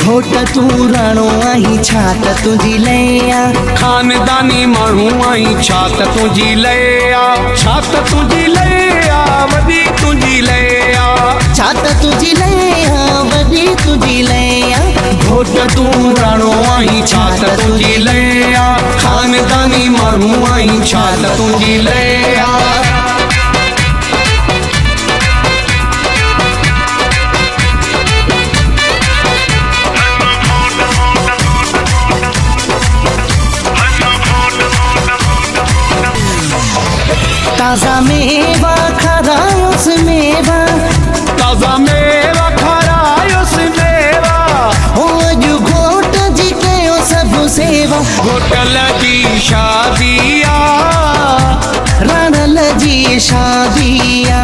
घोट तू राणो आई छात तुझी लया खानदानी माण्हू आई छात तुझी लया छात तुझी लया वॾी तुझी लया छात तुझी लया वॾी तुझी लया घोट तू राणो आई छात तुझी लया खानदानी माण्हू आई छात तुझी लया ताजा मेवा खरायोस मेवा ताजा मेवा खरायोस मेवा हो अॼु घोट जी कयो सभु सेवा घोटल जी शादिया रणल जी शादिया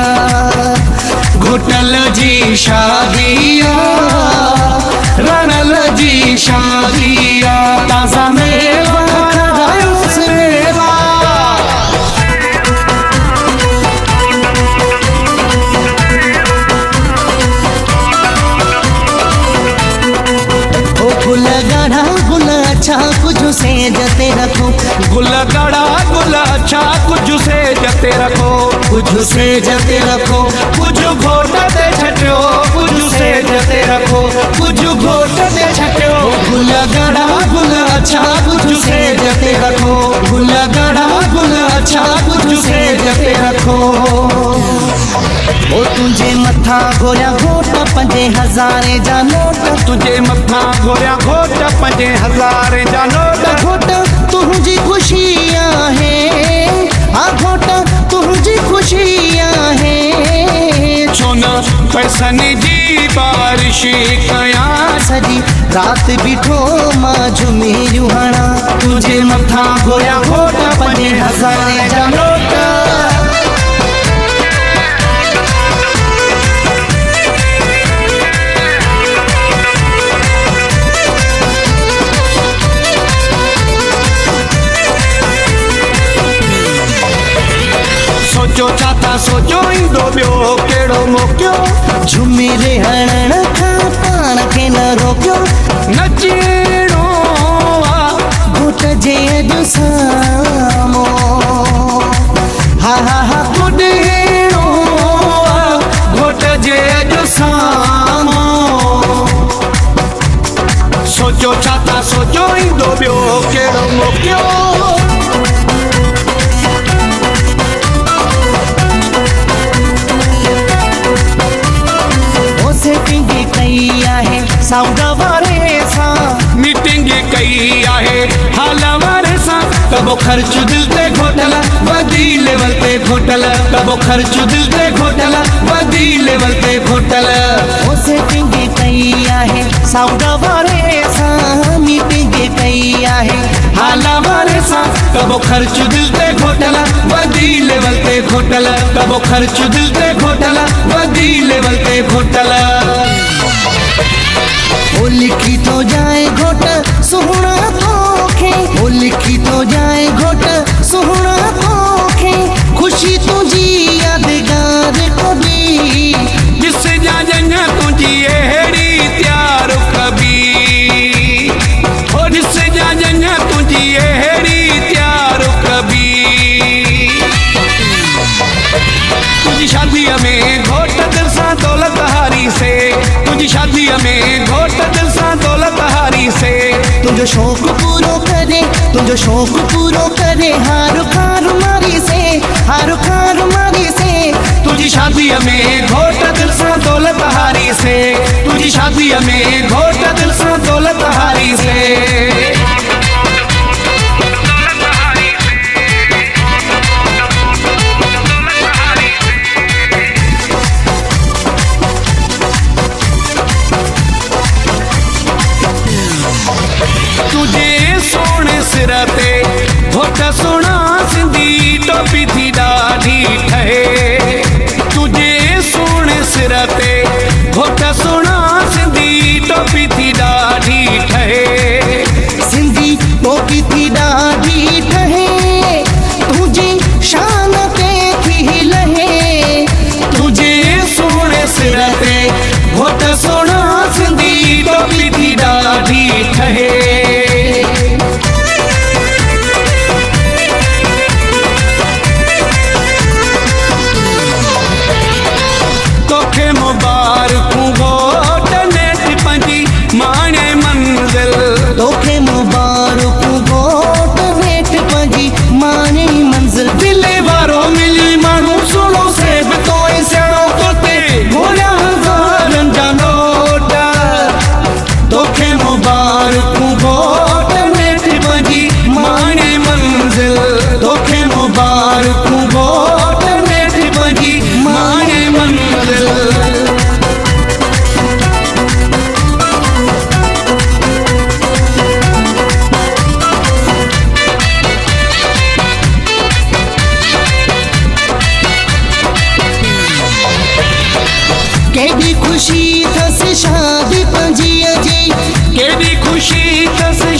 घोटल जी शादिया रणल जी शादिया ताजा मेवा खरायोस मेवा गुल गाढ़ा गुल अच्छा कुछ से जते रखो गुल गाढ़ा गुल अच्छा कुछ से जते रखो कुछ से जते रखो कुछ घोट दे छटियो कुछ से जते रखो कुछ घोट दे छटियो गुल गाढ़ा गुल अच्छा कुछ से जते रखो गुल गाढ़ा गुल अच्छा कुछ से जते रखो ओ तुझे मथा घोरिया घोट 5000 जा नोट तुझे मथा घोरिया घोट 5000 जा नोट घोट तुझी खुशियां है आ घोट तुझी खुशियां है छो न पैसनि जी बारिश कया सजी रात बिठो मां झुमी रुहाना तुझे मथा घोरिया घोट 5000 जा नोट सोचो चाता सोचो इंदो बियो केड़ो मोकियो झुमी रहण खां पाण खे न रोकियो नचणो घोट जे अॼु सामो हा हा हा बुॾणो घोट जे अॼु सामो सोचो चाता सोचो इंदो बियो केड़ो मोकियो सेटिंग कई आहे साउंड वारे सां मीटिंग कई आहे हाल वारे सां कबो ख़र्च दिल ते घोटल वधी लेवल ते घोटल कबो ख़र्च दिल ते घोटल वधी लेवल ते घोटल ओ सेटिंग कई आहे साउंड वारे सां मीटिंग कई आहे हाल वारे सां कबो ख़र्च दिल ते घोटल वधी लेवल ते घोटल कबो ख़र्च दिल ते घोटल वधी लेवल ते घोटल ओ लिखी तो जाए घोट सुहणा तोखे ओ लिखी तो जाए घोट सुहणा तोखे खुशी तुझी यादगार कभी जिस जा जन तुझी अहिड़ी त्यार कभी ओ जिस जा जन तुझी अहिड़ी त्यार कभी तुझी शादीअ में घोट दिल सां दौलत हारी से तुझी शादीअ में घोट दिल सां दौलत हारी से तुझो शौक पूरो करे तुझो शौक पूरो करे हार खार मारी से हार खार मारी से तुझी शादीअ में घोट दिल सां दौलत हारी से तुझी शादीअ में घोट दिल सां दौलत हारी से तुझे सोने सिर ते घोट सोना सिंधी टोपी थी ॾाढी ठहे तुझे सोने सिर ते घोट सोना सिंधी टोपी थी ॾाढी ठहे सिंधी टोपी थी ॾाढी ठहे तुझी शान ते थी लहे तुझे सोने सिर ते घोट सोना सिंधी टोपी थी ॾाढी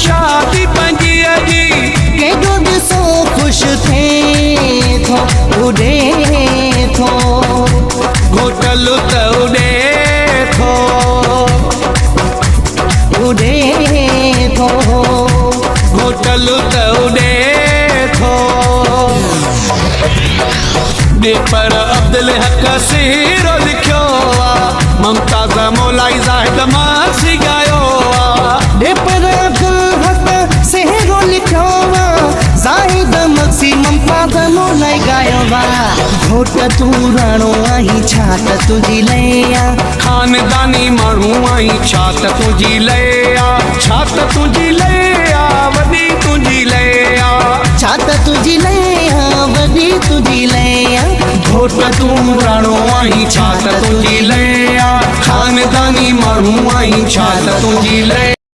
शादी पंजी जी केॾो ॾिसो ख़ुशि थिए थो उॾे थो घोटल त उॾे थो उॾे थो घोटल त उॾे थो ॾे पर अब्दुल हक सीरो लिखियो आहे मुमताज़ मौलाई ज़ाहिद मासी ॻायो आहे ॾे पर अब्दुल हक सेहरो लिखियो आहे ज़ाहिद मक्सी मुमताज़ मौलाई ॻायो आहे घोट तूं राणो आहीं छा त तुंहिंजी लया खानदानी माण्हू आई छा त तुंहिंजी लया छा त तुंहिंजी लया वॾी तुंहिंजी लया छा त तुंहिंजी लया वॾी तुंहिंजी लया घोट तूं राणो आई छा त तुंहिंजी लया खानदानी माण्हू आई छा त तुंहिंजी लया